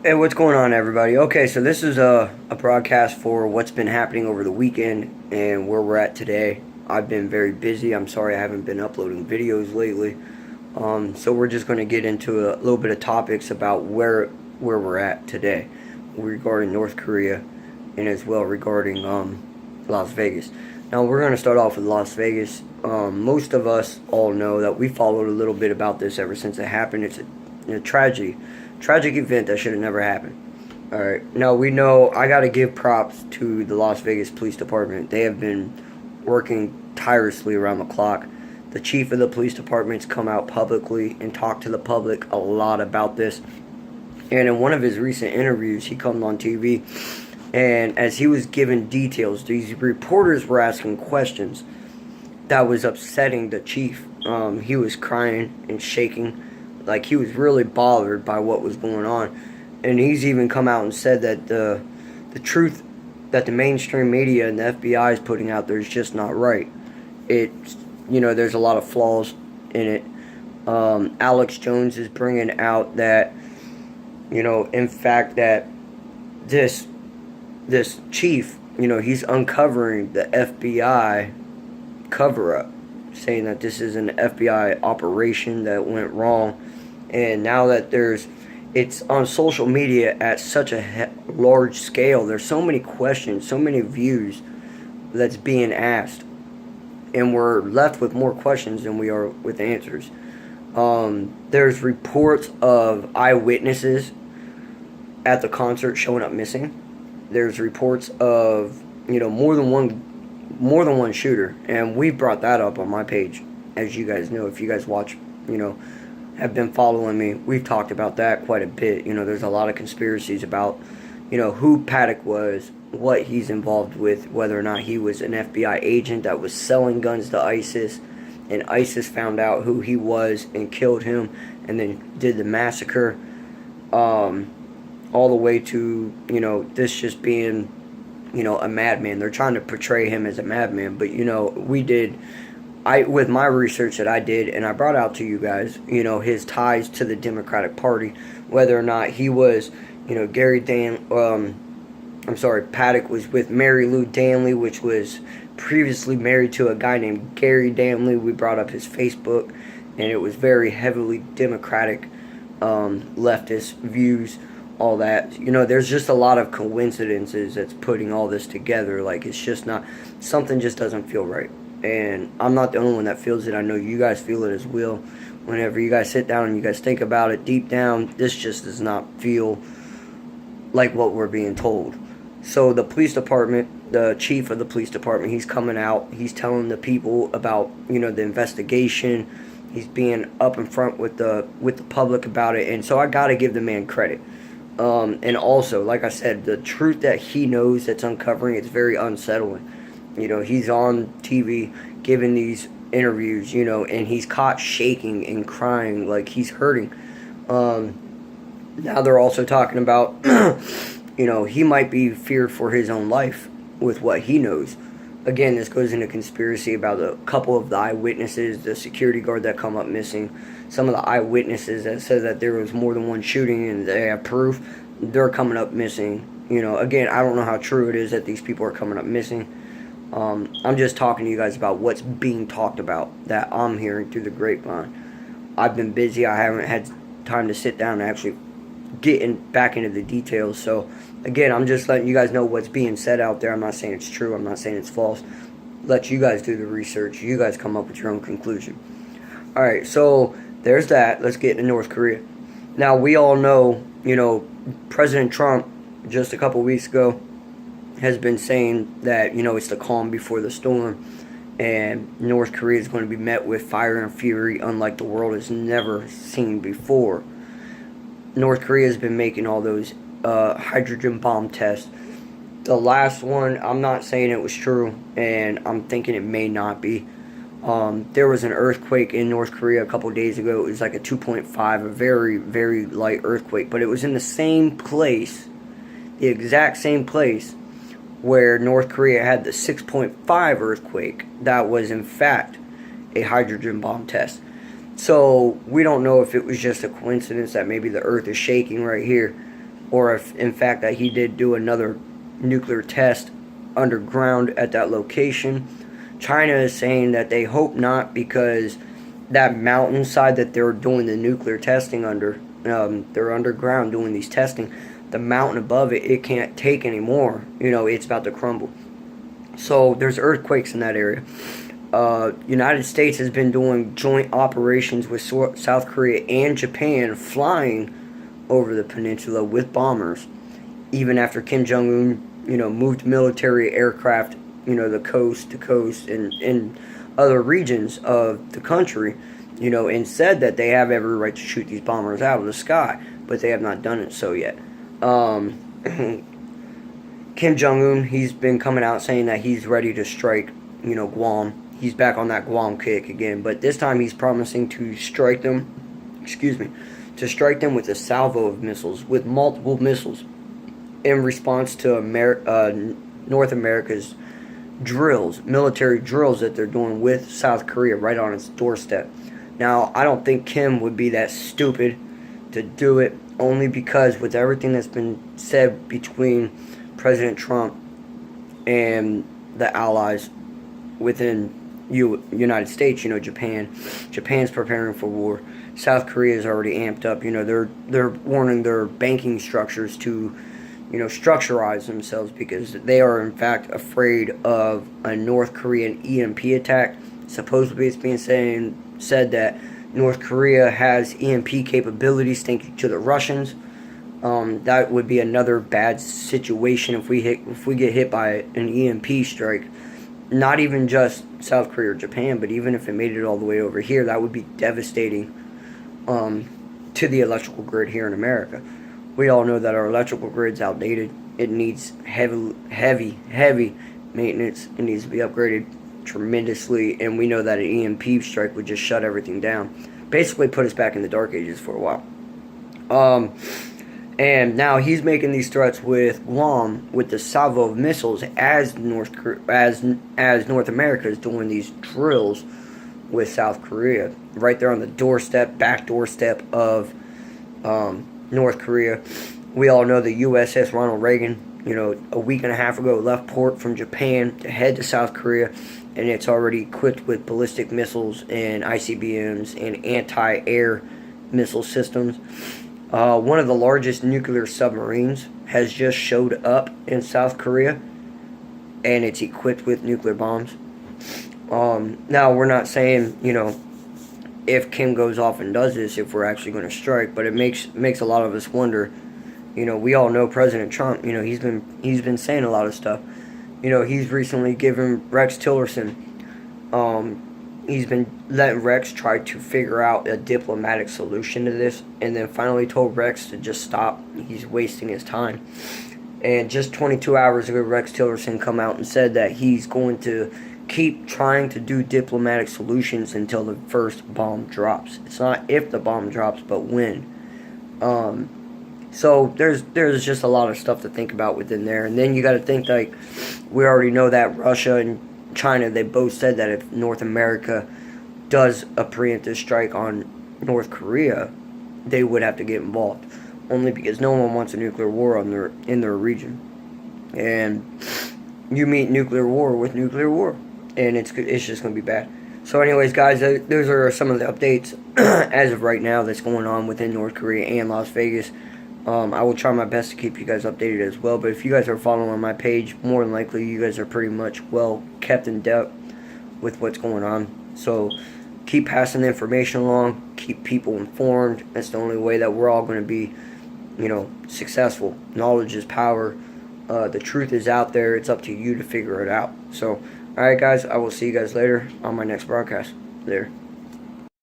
Hey, what's going on, everybody? Okay, so this is a broadcast for what's been happening over the weekend and where we're at today. I've been very busy. I'm sorry I haven't been uploading videos lately. So we're just going to get into a little bit of topics about where we're at today regarding North Korea and as well regarding Las Vegas. Now we're going to start off with Las Vegas. Most of us all know that we followed a little bit about this ever since it happened. It's a tragedy. Tragic event that should have never happened. Alright, now we know I gotta give props to the Las Vegas Police Department. They have been working tirelessly around the clock. The chief of the police department's come out publicly and talked to the public a lot about this. And in one of his recent interviews, he comes on TV, and as he was giving details, these reporters were asking questions that was upsetting the chief. He was crying and shaking. Like, he was really bothered by what was going on. And he's even come out and said that the truth that the mainstream media and the FBI is putting out there is just not right. It's, there's a lot of flaws in it. Alex Jones is bringing out that, in fact, that this chief, he's uncovering the FBI cover-up, saying that this is an FBI operation that went wrong. And now that it's on social media at such a large scale, there's so many questions, so many views that's being asked, and we're left with more questions than we are with answers. There's reports of eyewitnesses at the concert showing up missing. There's reports of more than one shooter, and we brought that up on my page, as you guys know. If you guys watch, have been following me, we've talked about that quite a bit. There's a lot of conspiracies about, who Paddock was, what he's involved with, whether or not he was an FBI agent that was selling guns to ISIS, and ISIS found out who he was and killed him, and then did the massacre, all the way to, this just being, a madman. They're trying to portray him as a madman, but, with my research that I did, and I brought out to you guys, his ties to the Democratic Party, whether or not he was, Paddock was with Mary Lou Danley, which was previously married to a guy named Gary Danley. We brought up his Facebook, and it was very heavily Democratic, leftist views, all that. There's just a lot of coincidences that's putting all this together. Like, it's just not, something just doesn't feel right. And I'm not the only one that feels it. I know you guys feel it as well. Whenever you guys sit down and you guys think about it deep down, this just does not feel like what we're being told. So the police department, the chief of the police department, he's coming out. He's telling the people about, the investigation. He's being up in front with the public about it. And so I got to give the man credit. And also, like I said, the truth that he knows that's uncovering, it's very unsettling. He's on TV giving these interviews, and he's caught shaking and crying like he's hurting. Now they're also talking about, he might be feared for his own life with what he knows. Again, this goes into conspiracy about a couple of the eyewitnesses, the security guard that come up missing, some of the eyewitnesses that said that there was more than one shooting and they have proof, they're coming up missing. Again, I don't know how true it is that these people are coming up missing. I'm just talking to you guys about what's being talked about that I'm hearing through the grapevine. I've been busy. I haven't had time to sit down and actually get back into the details. So, again, I'm just letting you guys know what's being said out there. I'm not saying it's true. I'm not saying it's false. Let you guys do the research. You guys come up with your own conclusion. Alright, so there's that. Let's get into North Korea. Now, we all know, President Trump, just a couple weeks ago, has been saying that, it's the calm before the storm, and North Korea is going to be met with fire and fury unlike the world has never seen before. North Korea has been making all those hydrogen bomb tests. The last one, I'm not saying it was true, and I'm thinking it may not be. There was an earthquake in North Korea a couple days ago. It was like a 2.5, a very, very light earthquake, but it was in the same place, the exact same place where North Korea had the 6.5 earthquake that was in fact a hydrogen bomb test. So we don't know if it was just a coincidence that maybe the earth is shaking right here, or if in fact that he did do another nuclear test underground at that location. China is saying that they hope not, because that mountainside that they're doing the nuclear testing under, they're underground doing these testing. The mountain above it, it can't take anymore. It's about to crumble. So there's earthquakes in that area. United States has been doing joint operations with South Korea and Japan, flying over the peninsula with bombers, even after Kim Jong-un, moved military aircraft, the coast to coast and in other regions of the country, and said that they have every right to shoot these bombers out of the sky, but they have not done it so yet. Kim Jong-un, he's been coming out saying that he's ready to strike, Guam. He's back on that Guam kick again, but this time he's promising to strike them, with a salvo of missiles, with multiple missiles, in response to North America's drills, military drills that they're doing with South Korea right on its doorstep. Now, I don't think Kim would be that stupid to do it, only because with everything that's been said between President Trump and the allies within United States, Japan's preparing for war. South Korea is already amped up. They're warning their banking structures to, structurize themselves, because they are in fact afraid of a North Korean EMP attack. Supposedly, it's being said that North Korea has EMP capabilities thanks to the Russians. That would be another bad situation if we get hit by an EMP strike. Not even just South Korea or Japan, but even if it made it all the way over here, that would be devastating to the electrical grid here in America. We all know that our electrical grid's outdated. It needs heavy maintenance. It needs to be upgraded tremendously, and we know that an EMP strike would just shut everything down. Basically put us back in the dark ages for a while. And now he's making these threats with Guam with the salvo of missiles, as North America is doing these drills with South Korea right there on the back doorstep of North Korea. We all know the USS Ronald Reagan, a week and a half ago left port from Japan to head to South Korea, and it's already equipped with ballistic missiles and ICBMs and anti-air missile systems. One of the largest nuclear submarines has just showed up in South Korea, and it's equipped with nuclear bombs. Now, we're not saying, if Kim goes off and does this, if we're actually going to strike, but it makes a lot of us wonder. We all know President Trump. He's been saying a lot of stuff. He's recently given Rex Tillerson. He's been letting Rex try to figure out a diplomatic solution to this, and then finally told Rex to just stop. He's wasting his time. And just 22 hours ago, Rex Tillerson come out and said that he's going to keep trying to do diplomatic solutions until the first bomb drops. It's not if the bomb drops, but when. So there's just a lot of stuff to think about within there. And then you got to think, like, we already know that Russia and China, they both said that if North America does a preemptive strike on North Korea, they would have to get involved, only because no one wants a nuclear war in their region. And you meet nuclear war with nuclear war, and it's just going to be bad. So anyways, guys, those are some of the updates as of right now that's going on within North Korea and Las Vegas. I will try my best to keep you guys updated as well. But if you guys are following my page, more than likely you guys are pretty much well kept in depth with what's going on. So keep passing the information along. Keep people informed. That's the only way that we're all going to be, successful. Knowledge is power. The truth is out there. It's up to you to figure it out. So, alright guys, I will see you guys later on my next broadcast. Later.